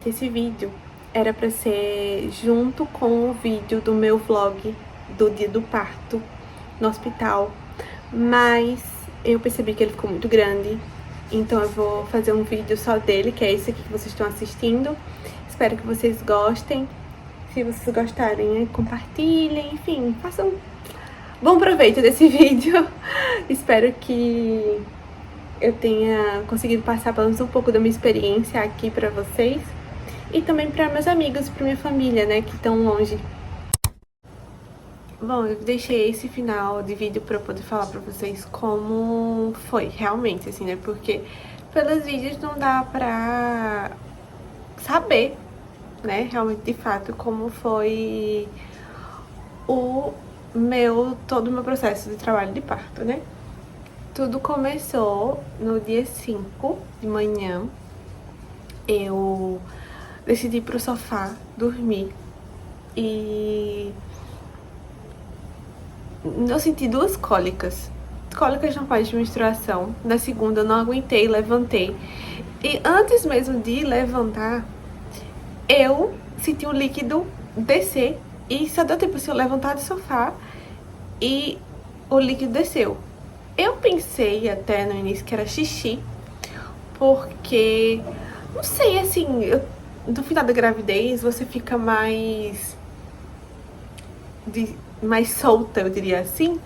que esse vídeo era pra ser junto com o vídeo do meu vlog do dia do parto no hospital, mas eu percebi que ele ficou muito grande, então eu vou fazer um vídeo só dele, que é esse aqui que vocês estão assistindo. Espero que vocês gostem. Se vocês gostarem, compartilhem, enfim, façam bom proveito desse vídeo. Espero que eu tenha conseguido passar pelo menos um pouco da minha experiência aqui pra vocês. E também para meus amigos, para minha família, né, que estão longe. Bom, eu deixei esse final de vídeo para poder falar para vocês como foi realmente, assim, né, porque pelos vídeos não dá pra saber, né, realmente de fato como foi todo o meu processo de trabalho de parto, né. Tudo começou no dia 5 de manhã. Eu decidi ir pro sofá dormir e eu senti duas cólicas normais de menstruação. Na segunda eu não aguentei, levantei, e antes mesmo de levantar eu senti o líquido descer, e só deu tempo assim eu levantar do sofá e o líquido desceu. Eu pensei até no início que era xixi, porque não sei, assim, no final da gravidez você fica mais solta, eu diria assim.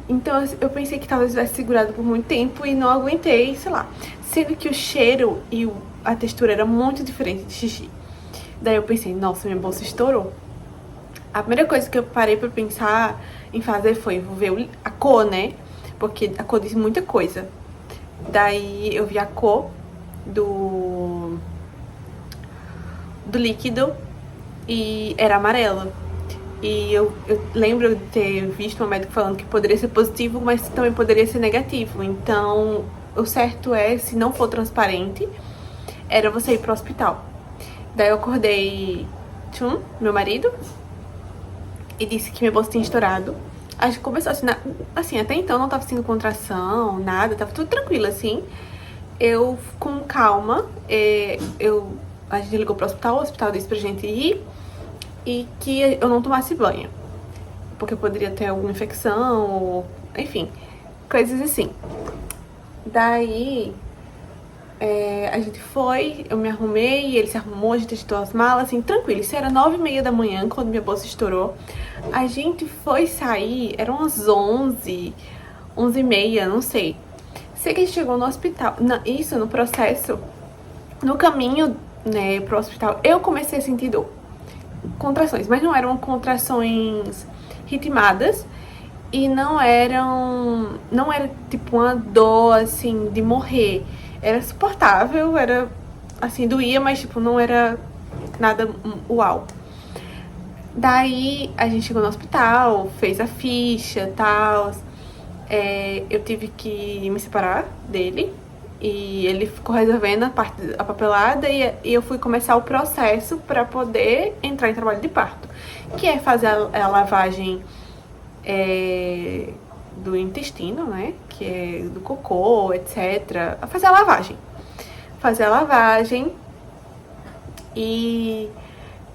Então eu pensei que talvez tivesse segurado por muito tempo e não aguentei, sei lá. Sendo que o cheiro e a textura era muito diferente de xixi. Daí eu pensei, nossa, minha bolsa estourou. A primeira coisa que eu parei pra pensar em fazer foi, vou ver a cor, né? Porque a cor diz muita coisa. Daí eu vi a cor do líquido e era amarelo. E eu lembro de ter visto um médico falando que poderia ser positivo, mas também poderia ser negativo. Então, o certo é, se não for transparente, era você ir pro hospital. Daí eu acordei meu marido, e disse que minha bolsa tinha estourado. A gente começou assim, até então não tava sentindo contração, nada, tava tudo tranquilo, assim. Eu, com calma, a gente ligou pro hospital, o hospital disse pra gente ir e que eu não tomasse banho, porque poderia ter alguma infecção, ou, enfim, coisas assim. Daí, a gente foi, eu me arrumei, ele se arrumou, a gente ajeitou as malas, assim, tranquilo. Isso era 9h30 da manhã, quando minha bolsa estourou. A gente foi sair, eram umas 11, 11h30, não sei. Sei que a gente chegou no hospital, isso no processo, no caminho, né, pro hospital, eu comecei a sentir dor, contrações, mas não eram contrações ritmadas e não era tipo uma dor assim de morrer. Era suportável, era assim, doía, mas tipo não era nada uau. Daí a gente chegou no hospital, fez a ficha e tal. Eu tive que me separar dele e ele ficou resolvendo a papelada, e eu fui começar o processo para poder entrar em trabalho de parto, que é fazer a lavagem do intestino, né, que é do cocô, etc. Fazer a lavagem e,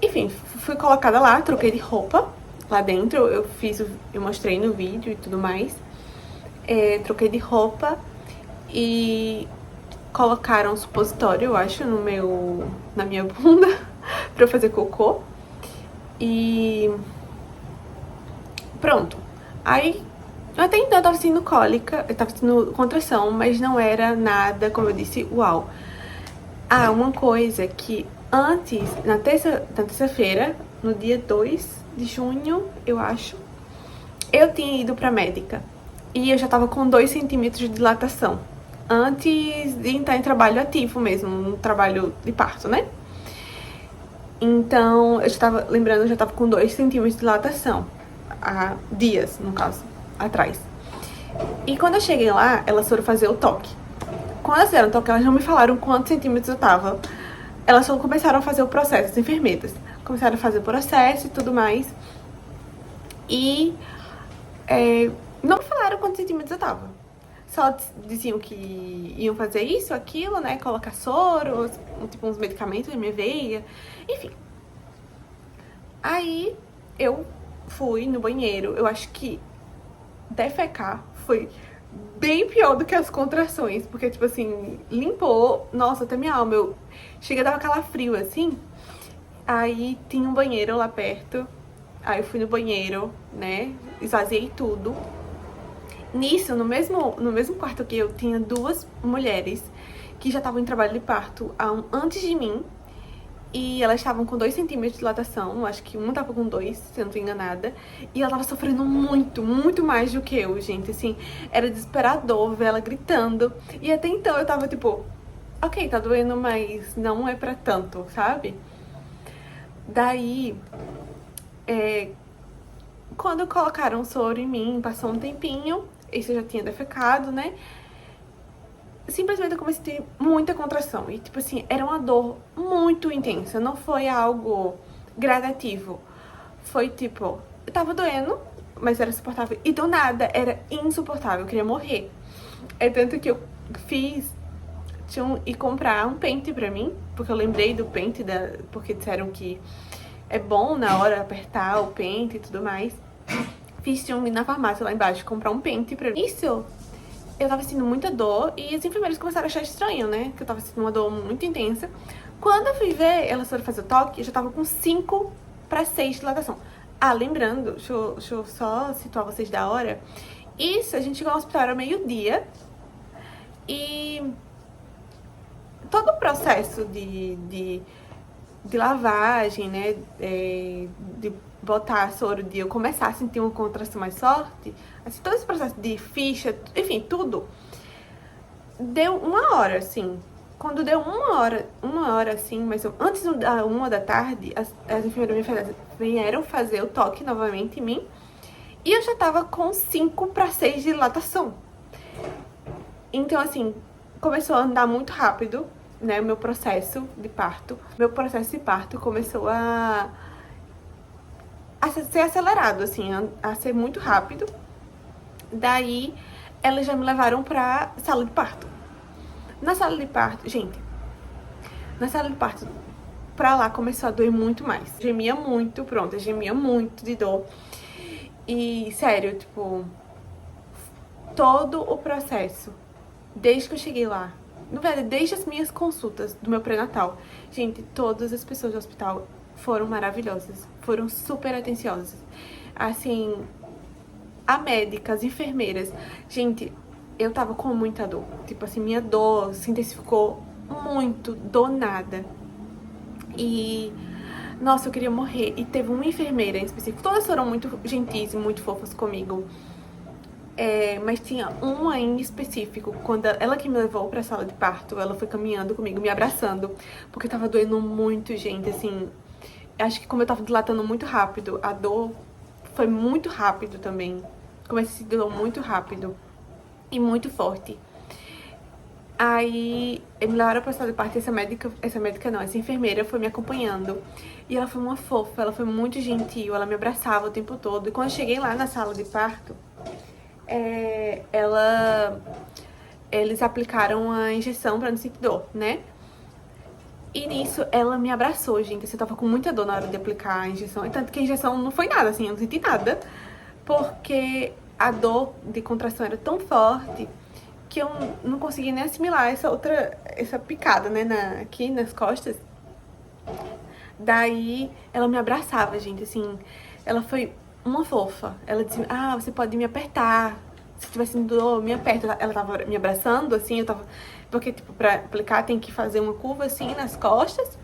enfim, fui colocada lá, troquei de roupa lá dentro, eu mostrei no vídeo e tudo mais. Troquei de roupa e colocaram um supositório, eu acho, na minha bunda pra eu fazer cocô. E pronto. Aí, até então eu tava sentindo cólica, eu tava sentindo contração, mas não era nada, como eu disse, uau. Ah, uma coisa que antes, na terça-feira, no dia 2 de junho, eu acho, eu tinha ido pra médica e eu já tava com 2 centímetros de dilatação, antes de entrar em trabalho ativo mesmo, no trabalho de parto, né? Então, eu já tava com 2 centímetros de dilatação, há dias, no caso, atrás. E quando eu cheguei lá, elas foram fazer o toque. Quando elas fizeram o toque, elas não me falaram quantos centímetros eu tava. Elas só começaram a fazer o processo, as enfermeiras. Começaram a fazer o processo e tudo mais. E não me falaram quantos centímetros eu tava. só diziam que iam fazer isso, aquilo, né? Colocar soro, tipo uns medicamentos na minha veia, enfim. Aí eu fui no banheiro, eu acho que defecar foi bem pior do que as contrações, porque, tipo assim, limpou, nossa, até minha alma, eu cheguei a dar calafrio, assim, aí tinha um banheiro lá perto, aí eu fui no banheiro, né, esvaziei tudo. Nisso, no mesmo quarto que eu, tinha duas mulheres que já estavam em trabalho de parto antes de mim, e elas estavam com 2 centímetros de dilatação, acho que uma tava com 2, se eu não tô enganada. E ela tava sofrendo muito, muito mais do que eu, gente, assim, era desesperador ver ela gritando. E até então eu tava tipo, ok, tá doendo, mas não é pra tanto, sabe? Daí, quando colocaram soro em mim, passou um tempinho, esse eu já tinha defecado, né? Simplesmente eu comecei a ter muita contração. E, tipo assim, era uma dor muito intensa. Não foi algo gradativo. Foi, tipo, tava doendo, mas era suportável. E do nada, era insuportável. Eu queria morrer. É tanto que eu fiz... ir comprar um pente pra mim. Porque eu lembrei do pente, porque disseram que é bom na hora apertar o pente e tudo mais. Fiz ir na farmácia lá embaixo comprar um pente pra mim. Isso... eu tava sentindo muita dor e as enfermeiras começaram a achar estranho, né? Que eu tava sentindo uma dor muito intensa. Quando eu fui ver, elas foram fazer o toque, eu já tava com 5 para 6 de dilatação. Ah, lembrando, deixa eu só situar vocês da hora. Isso, a gente chegou ao hospital, era meio-dia. E todo o processo de lavagem, né? De botar soro, de eu começar a sentir uma contração mais forte, assim, todo esse processo de ficha, enfim, tudo, deu 1 hora, assim. Quando deu 1 hora, assim, mas antes da 1 da tarde, as enfermeiras vieram fazer o toque novamente em mim, e eu já tava com 5 para 6 de dilatação. Então, assim, começou a andar muito rápido, né, o meu processo de parto. Meu processo de parto começou a ser acelerado, assim, a ser muito rápido. Daí, elas já me levaram pra sala de parto. Na sala de parto, gente, na sala de parto, pra lá começou a doer muito mais. Gemia muito, pronto, eu gemia muito de dor. E, sério, tipo, todo o processo, desde que eu cheguei lá, na verdade, desde as minhas consultas do meu pré-natal, gente, todas as pessoas do hospital foram maravilhosas, foram super atenciosas. Assim, a médica, as enfermeiras, gente, eu tava com muita dor. Tipo assim, minha dor se intensificou muito do nada. E, nossa, eu queria morrer. E teve uma enfermeira em específico, todas foram muito gentis e muito fofas comigo. Mas tinha uma em específico, quando ela que me levou pra sala de parto, ela foi caminhando comigo, me abraçando, porque tava doendo muito, gente, assim. Acho que como eu tava dilatando muito rápido, a dor foi muito rápido também. Comecei a sentir dor muito rápido e muito forte. Aí, me levaram pra sala de parto e essa enfermeira foi me acompanhando. E ela foi uma fofa, ela foi muito gentil, ela me abraçava o tempo todo. E quando eu cheguei lá na sala de parto, eles aplicaram a injeção pra não sentir dor, né? E nisso, ela me abraçou, gente. Assim, eu tava com muita dor na hora de aplicar a injeção. E tanto que a injeção não foi nada, assim, eu não senti nada. Porque a dor de contração era tão forte que eu não conseguia nem assimilar essa picada, né, aqui nas costas. Daí, ela me abraçava, gente, assim. Ela foi uma fofa. Ela disse, você pode me apertar. Se tiver sentindo dor, me aperta. Ela tava me abraçando, assim, eu tava... Porque, tipo, pra aplicar tem que fazer uma curva, assim, nas costas.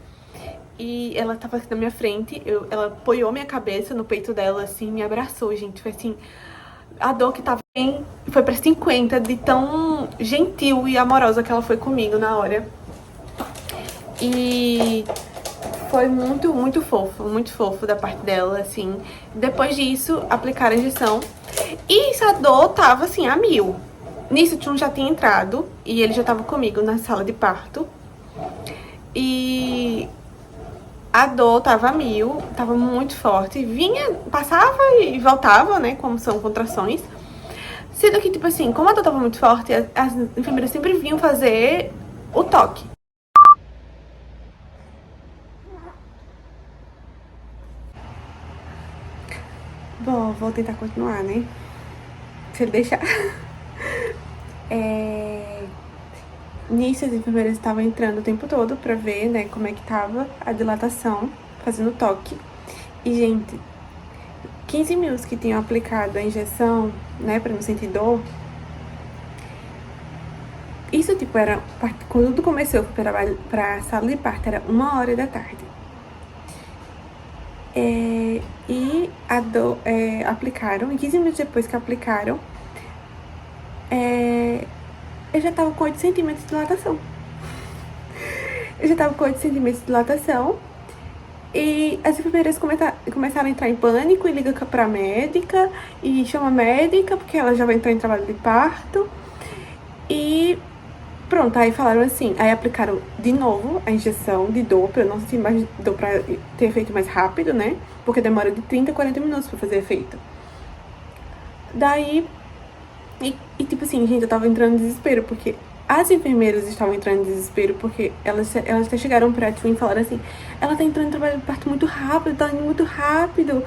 E ela tava aqui na minha frente, ela apoiou minha cabeça no peito dela, assim, me abraçou, gente. Foi assim, a dor que tava bem, foi pra 50, de tão gentil e amorosa que ela foi comigo na hora. E foi muito, muito fofo da parte dela, assim. Depois disso, aplicaram a injeção. E a dor tava, assim, a 1000. Nisso, o Tchum já tinha entrado e ele já tava comigo na sala de parto. E a dor tava a 1000, tava muito forte. Passava e voltava, né, como são contrações. Sendo que, tipo assim, como a dor tava muito forte, as enfermeiras sempre vinham fazer o toque. Bom, vou tentar continuar, né? Se ele deixar. Nisso, as enfermeiras estavam entrando o tempo todo pra ver, né, como é que tava a dilatação, fazendo toque. E, gente, 15 minutos que tinham aplicado a injeção, né, pra não sentir dor. Isso, tipo, era... Quando tudo começou, eu fui pra sala de parto, era 1h da tarde. E a dor... aplicaram, e 15 minutos depois que aplicaram, eu já tava com 8 centímetros de dilatação. De dilatação. E as enfermeiras começaram a entrar em pânico e liga pra médica e chama a médica, porque ela já vai entrar em trabalho de parto. E pronto, aí falaram assim, aí aplicaram de novo a injeção de dor, pra eu não sentir mais dor, pra ter efeito mais rápido, né? Porque demora de 30 a 40 minutos pra fazer efeito. Daí, tipo assim, gente, eu tava entrando em desespero, porque as enfermeiras estavam entrando em desespero, porque elas até chegaram pra Twin e falaram assim, ela tá entrando em trabalho de parto muito rápido, tá indo muito rápido,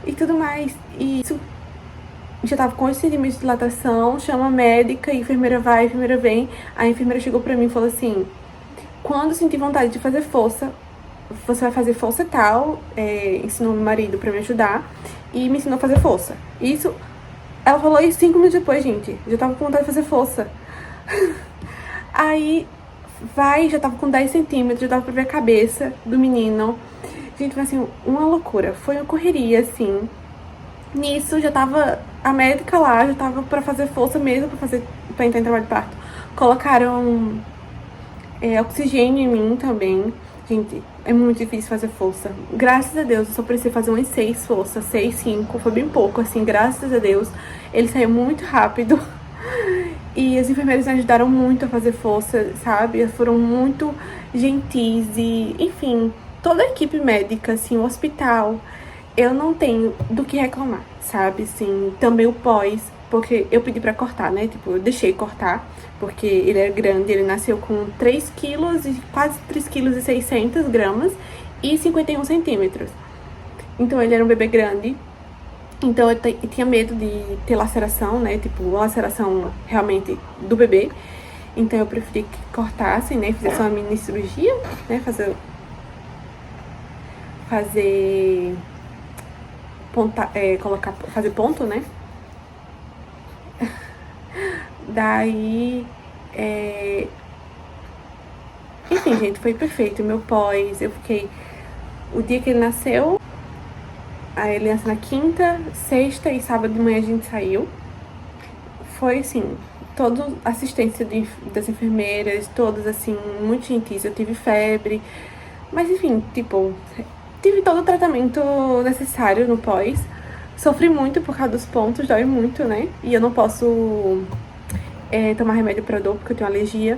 e tudo mais. E isso já tava com 8 centímetros de dilatação, chama a médica, a enfermeira vai, a enfermeira vem. A enfermeira chegou pra mim e falou assim, quando sentir vontade de fazer força, você vai fazer força tal, ensinou meu marido pra me ajudar, e me ensinou a fazer força. Isso, ela falou isso 5 minutos depois, gente, já tava com vontade de fazer força. Aí, já tava com 10 centímetros, já dava pra ver a cabeça do menino. Gente, foi assim, uma loucura. Foi uma correria, assim. Nisso, já tava a médica lá, já tava pra fazer força mesmo, pra entrar em trabalho de parto. Colocaram oxigênio em mim também. Gente, é muito difícil fazer força. Graças a Deus, eu só precisei fazer umas 6 forças, 6, 5, foi bem pouco, assim, graças a Deus. Ele saiu muito rápido. E as enfermeiras me ajudaram muito a fazer força, sabe? Elas foram muito gentis e, enfim, toda a equipe médica, assim, o hospital, eu não tenho do que reclamar, sabe? Assim, também o pós, porque eu pedi pra cortar, né? Tipo, eu deixei cortar, porque ele era grande, ele nasceu com 3 quilos e quase 3,6 kg e 51 centímetros. Então ele era um bebê grande. Então eu tinha medo de ter laceração, né? Tipo, uma laceração realmente do bebê. Então eu preferi que cortassem, né? Fizesse uma mini cirurgia, né? Fazer ponto, né? Daí, enfim, gente, foi perfeito. Meu pós, eu fiquei... O dia que ele nasceu, aí ele nasceu na quinta, sexta e sábado de manhã a gente saiu. Foi, assim, toda assistência das enfermeiras, todas, assim, muito gentis. Eu tive febre, mas enfim, tipo, tive todo o tratamento necessário no pós. Sofri muito por causa dos pontos, dói muito, né? E eu não posso tomar remédio pra dor, porque eu tenho alergia.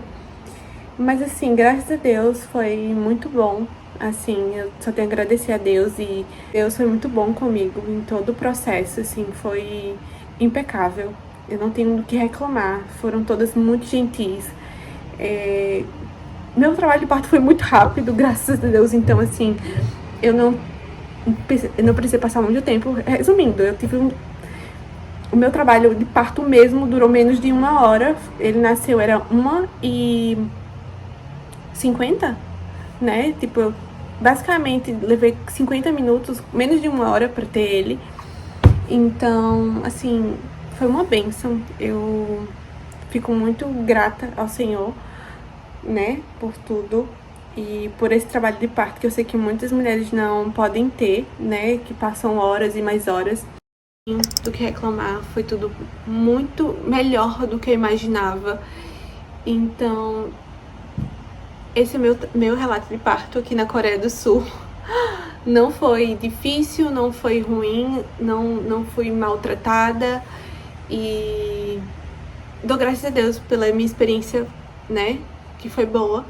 Mas assim, graças a Deus, foi muito bom. Assim, eu só tenho a agradecer a Deus, e Deus foi muito bom comigo em todo o processo, assim, foi impecável. Eu não tenho do que reclamar, foram todas muito gentis. Meu trabalho de parto foi muito rápido, graças a Deus, então assim, eu não precisei passar muito tempo. Resumindo, o meu trabalho de parto mesmo durou menos de 1h. Ele nasceu, era 1h50, né? Tipo, eu basicamente levei 50 minutos, menos de 1h pra ter ele. Então, assim, foi uma bênção. Eu fico muito grata ao Senhor, né, por tudo. E por esse trabalho de parto que eu sei que muitas mulheres não podem ter, né, que passam horas e mais horas. Do que reclamar, foi tudo muito melhor do que eu imaginava. Então, esse é meu relato de parto aqui na Coreia do Sul. Não foi difícil, não foi ruim, não fui maltratada, e dou graças a Deus pela minha experiência, né, que foi boa.